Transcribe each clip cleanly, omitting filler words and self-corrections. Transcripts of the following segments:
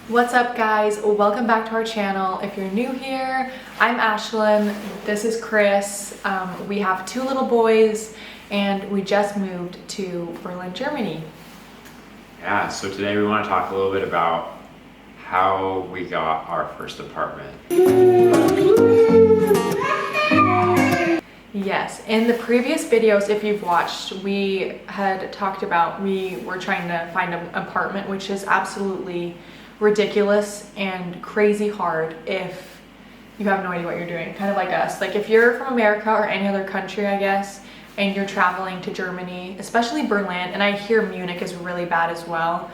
What's up, guys? Welcome back to our channel. If you're new here, I'm Ashlyn. This is Chris. We have two little boys and we just moved to Berlin, Germany. Yeah, so today we want to talk a little bit about how we got our first apartment. Yes, in the previous videos, if you've watched, we had talked about we were trying to find an apartment, which is absolutely ridiculous and crazy hard if you have no idea what you're doing, kind of like us. Like if you're from America or any other country, I guess, and you're traveling to Germany, especially Berlin, and I hear Munich is really bad as well,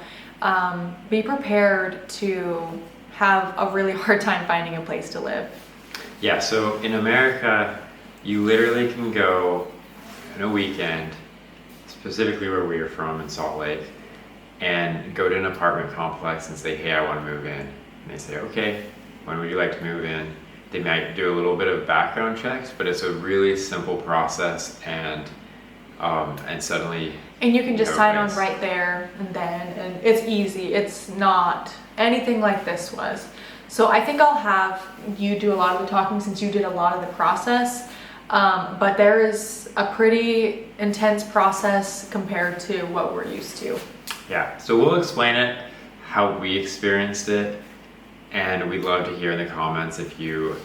be prepared to have a really hard time finding a place to live. Yeah, so in America, you literally can go in a weekend, specifically where we are from in Salt Lake, and go to an apartment complex and say, hey, I want to move in. And they say, okay, when would you like to move in? They might do a little bit of background checks, but it's a really simple process, and suddenly... And you can just sign on right there and it's easy. It's not anything like this was. So I think I'll have you do a lot of the talking since you did a lot of the process. But there is a pretty intense process compared to what we're used to. Yeah, so we'll explain it, how we experienced it, and we'd love to hear in the comments if you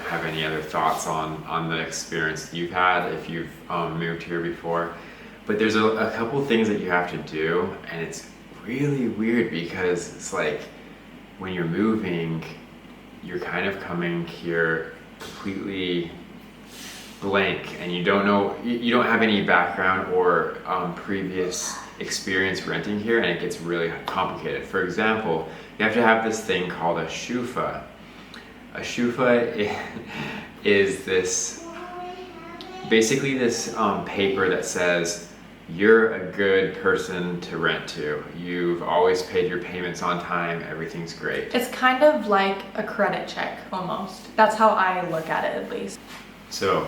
have any other thoughts on the experience you've had if you've moved here before. But there's a couple things that you have to do, and it's really weird because it's like when you're moving, you're kind of coming here completely blank, and you don't know, you don't have any background or previous experience renting here, and it gets really complicated. For example, you have to have this thing called a schufa. A schufa is this, basically this paper that says you're a good person to rent to. You've always paid your payments on time, everything's great. It's kind of like a credit check almost. That's how I look at it, at least. So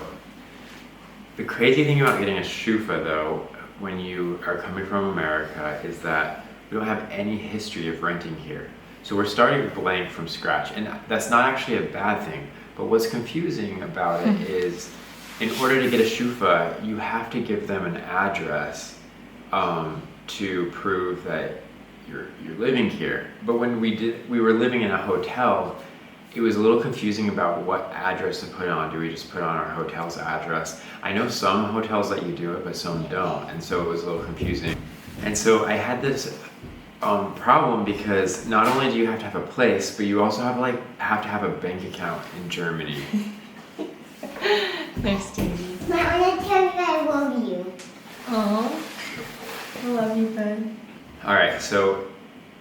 the crazy thing about getting a schufa, though, when you are coming from America, is that we don't have any history of renting here. So we're starting blank from scratch, and that's not actually a bad thing. But what's confusing about it is, in order to get a schufa, you have to give them an address to prove that you're living here. But when we were living in a hotel, it was a little confusing about what address to put on. Do we just put on our hotel's address? I know some hotels let you do it, but some don't, and so it was a little confusing. And so I had this problem because not only do you have to have a place, but you also have to have a bank account in Germany. Thanks, Stevie. I want to tell you I love you. Oh, I love you, bud. All right, so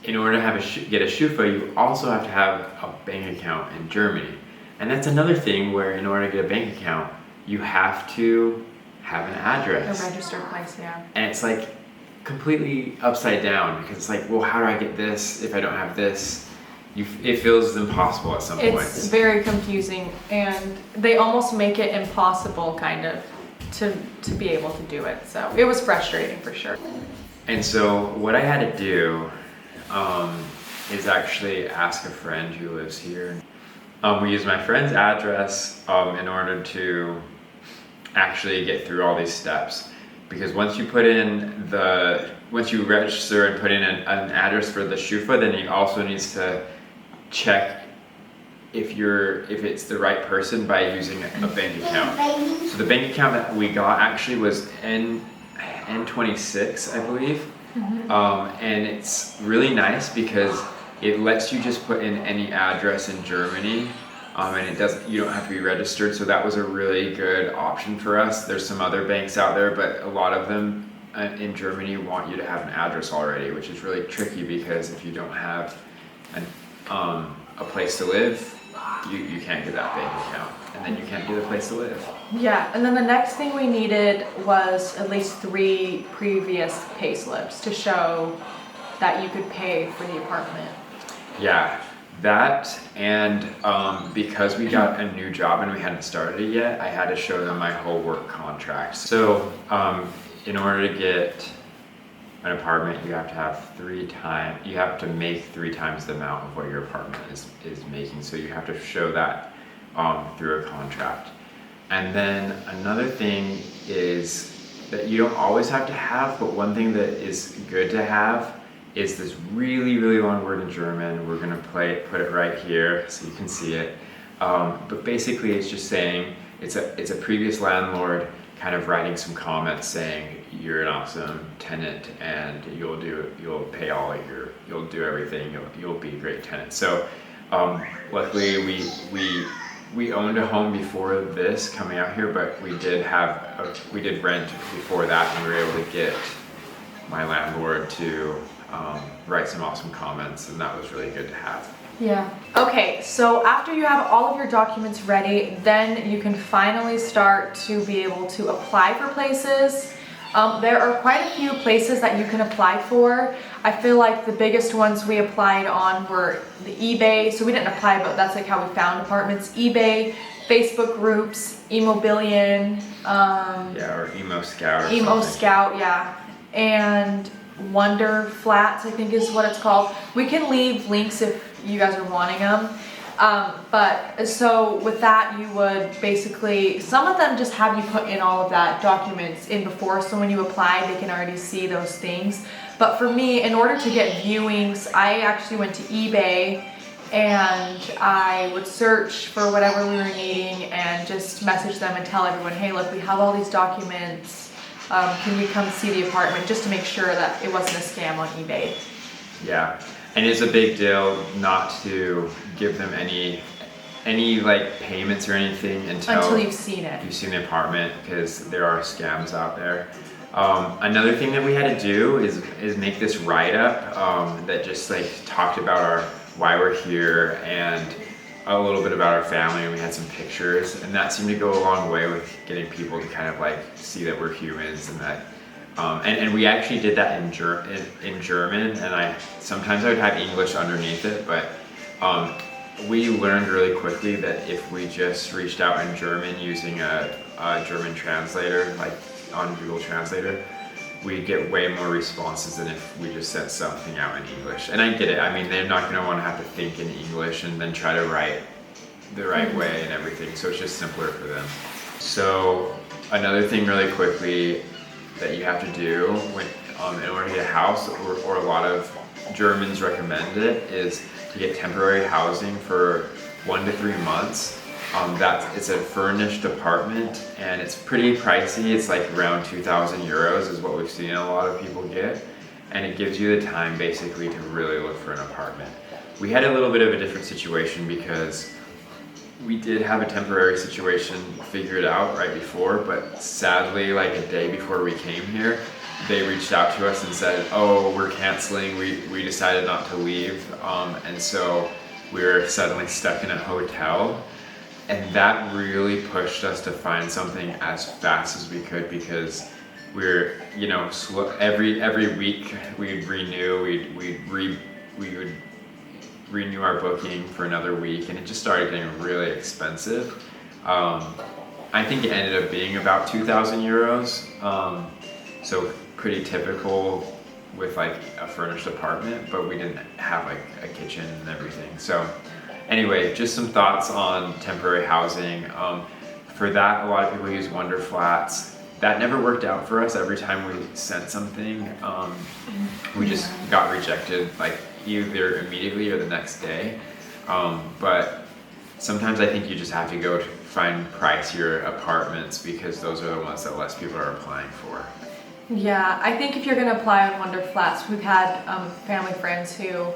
in order to get a schufa, you also have to have a bank account in Germany. And that's another thing where in order to get a bank account, you have to have an address. A registered place, yeah. And it's like completely upside down because it's like, well, how do I get this if I don't have this? It feels impossible at some points. It's very confusing, and they almost make it impossible kind of to be able to do it. So it was frustrating for sure. And so what I had to do is actually ask a friend who lives here. We used my friend's address in order to actually get through all these steps. Because once you register and put in an address for the schufa, then he also needs to check if it's the right person by using a bank account. So the bank account that we got actually was N26, I believe. And it's really nice because it lets you just put in any address in Germany, and you don't have to be registered. So that was a really good option for us. There's some other banks out there, but a lot of them in Germany want you to have an address already, which is really tricky because if you don't have a place to live, you can't get that bank account, and then you can't get a place to live. Yeah, and then the next thing we needed was at least 3 previous pay slips to show that you could pay for the apartment. Yeah, that, and because we got a new job and we hadn't started it yet, I had to show them my whole work contract. So in order to get an apartment, you have to have you have to make 3 times the amount of what your apartment is making. So you have to show that through a contract. And then another thing is that you don't always have to have, but one thing that is good to have is this really, really long word in German. We're gonna put it right here so you can see it. But basically it's just saying, it's a previous landlord kind of writing some comments saying, you're an awesome tenant and you'll pay you'll do everything, you'll be a great tenant. So luckily we owned a home before this coming out here, but we did rent before that, and we were able to get my landlord to write some awesome comments, and that was really good to have. Yeah. Okay, so after you have all of your documents ready, then you can finally start to be able to apply for places. There are quite a few places that you can apply for. I feel like the biggest ones we applied on were the eBay. So we didn't apply, but that's like how we found apartments. eBay, Facebook groups, Immobilien. Or Emo Scout. Emo Scout, yeah. And Wonder Flats, I think is what it's called. We can leave links if you guys are wanting them. But so with that, you would basically, some of them just have you put in all of that documents in before, so when you apply, they can already see those things. But for me, in order to get viewings, I actually went to eBay and I would search for whatever we were needing and just message them and tell everyone, hey, look, we have all these documents. Can you come see the apartment, just to make sure that it wasn't a scam on eBay. Yeah. And it's a big deal not to give them any like payments or anything until you've seen it. You've seen the apartment, because there are scams out there. Another thing that we had to do is make this write-up that just like talked about why we're here and a little bit about our family, and we had some pictures, and that seemed to go a long way with getting people to kind of like see that we're humans, and that and we actually did that in German, and sometimes I would have English underneath it, but we learned really quickly that if we just reached out in German using a German translator, like on Google Translator, we'd get way more responses than if we just sent something out in English. And I get it. I mean, they're not going to want to have to think in English and then try to write the right way and everything, so it's just simpler for them. So another thing really quickly that you have to do in order to get a house, or a lot of Germans recommend it, is to get temporary housing for 1 to 3 months. It's a furnished apartment, and it's pretty pricey. It's like around 2,000 euros is what we've seen a lot of people get, and it gives you the time basically to really look for an apartment. We had a little bit of a different situation because we did have a temporary situation figured out right before, but sadly, like a day before we came here, they reached out to us and said, oh, we're canceling, we decided not to leave, and so we were suddenly stuck in a hotel. And that really pushed us to find something as fast as we could, because we're, every week we'd renew, we would renew our booking for another week, and it just started getting really expensive. I think it ended up being about 2,000 euros, so pretty typical with like a furnished apartment, but we didn't have like a kitchen and everything. So anyway, just some thoughts on temporary housing. For that, a lot of people use Wonder Flats. That never worked out for us. Every time we sent something, we just got rejected, like either immediately or the next day. But sometimes I think you just have to go to find pricier apartments, because those are the ones that less people are applying for. Yeah, I think if you're going to apply on Wonder Flats, we've had family friends who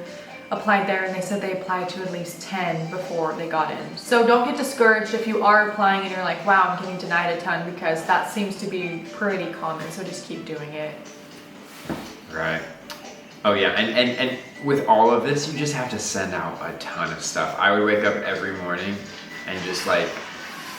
applied there, and they said they applied to at least 10 before they got in. So don't get discouraged if you are applying and you're like, wow, I'm getting denied a ton, because that seems to be pretty common, so just keep doing it. Right. Oh yeah, and with all of this, you just have to send out a ton of stuff. I would wake up every morning and just like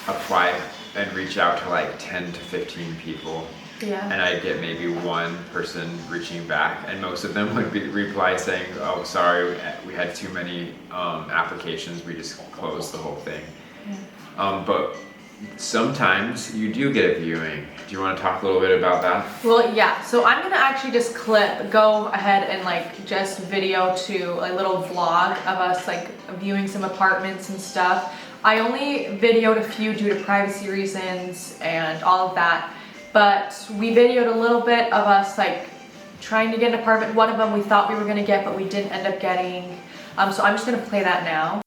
apply and reach out to like 10 to 15 people. Yeah. And I'd get maybe one person reaching back, and most of them would reply saying, oh, sorry, we had too many applications, we just closed the whole thing. Yeah. But sometimes you do get a viewing. Do you want to talk a little bit about that? Well, yeah, so I'm gonna actually just go ahead and like just video to a little vlog of us like viewing some apartments and stuff. I only videoed a few due to privacy reasons and all of that, but we videoed a little bit of us like trying to get an apartment. One of them we thought we were gonna get, but we didn't end up getting. So I'm just gonna play that now.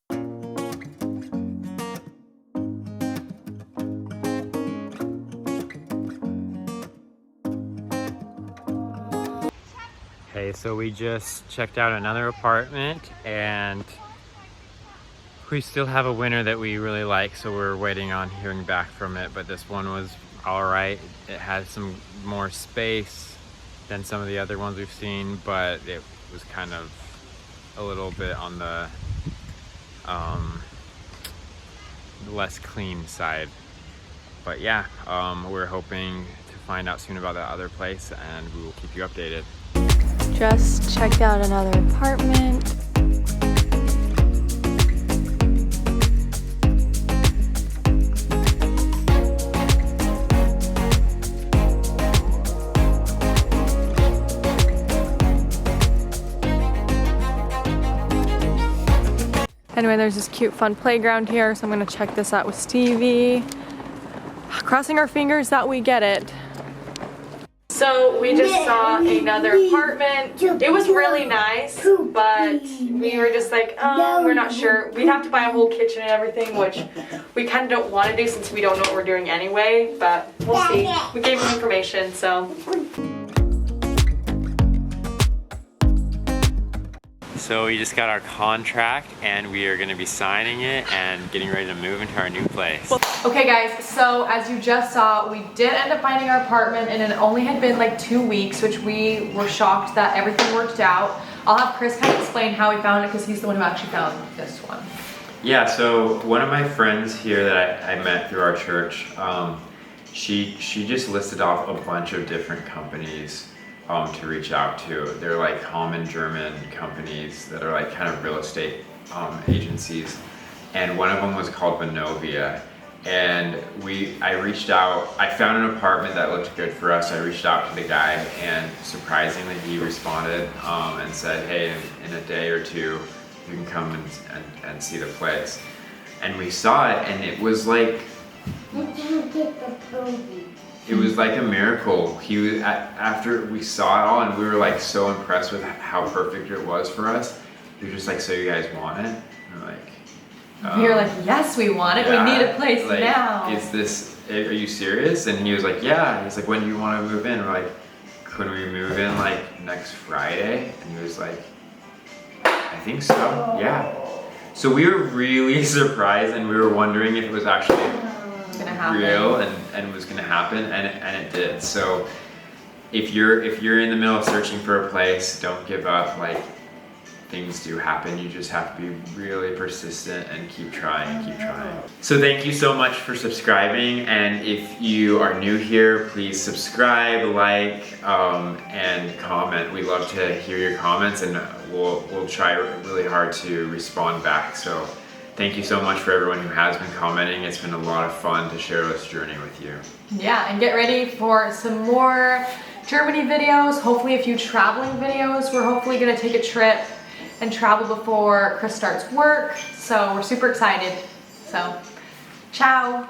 Okay, so we just checked out another apartment and we still have a winner that we really like, so we're waiting on hearing back from it, but this one was all right. It had some more space than some of the other ones we've seen, but it was kind of a little bit on the less clean side. But yeah, we're hoping to find out soon about that other place and we will keep you updated. Just checked out another apartment. Anyway, there's this cute fun playground here, so I'm gonna check this out with Stevie. Crossing our fingers that we get it. So we just saw another apartment. It was really nice, but we were just like, oh, we're not sure. We'd have to buy a whole kitchen and everything, which we kind of don't want to do since we don't know what we're doing anyway, but we'll see. We gave them information, so. So we just got our contract and we are going to be signing it and getting ready to move into our new place. Okay guys, so as you just saw, we did end up finding our apartment and it only had been like 2 weeks, which we were shocked that everything worked out. I'll have Chris kind of explain how he found it because he's the one who actually found this one. Yeah, so one of my friends here that I met through our church, she just listed off a bunch of different companies to reach out to. They're like common German companies that are like kind of real estate agencies. And one of them was called Vonovia. And I reached out, I found an apartment that looked good for us. I reached out to the guy and surprisingly he responded and said, hey, in a day or two, you can come and see the place. And we saw it and it was like, it was like a miracle. He was, after we saw it all and we were like so impressed with how perfect it was for us. He was just like, so you guys want it? And we're like, we were like, yes, we want it. Yeah, we need a place like, now. Are you serious? And he was like, yeah. He's like, when do you want to move in? We're like, could we move in like next Friday? And he was like, I think so, yeah. So we were really surprised and we were wondering if it was actually real and was gonna happen, and it did. So if you're in the middle of searching for a place, don't give up. Like, things do happen. You just have to be really persistent and keep trying. So thank you so much for subscribing, and if you are new here, please subscribe, like, and comment. We love to hear your comments, and we'll try really hard to respond back. So thank you so much for everyone who has been commenting. It's been a lot of fun to share this journey with you. Yeah, and get ready for some more Germany videos, hopefully a few traveling videos. We're hopefully gonna take a trip and travel before Chris starts work. So we're super excited. So, ciao.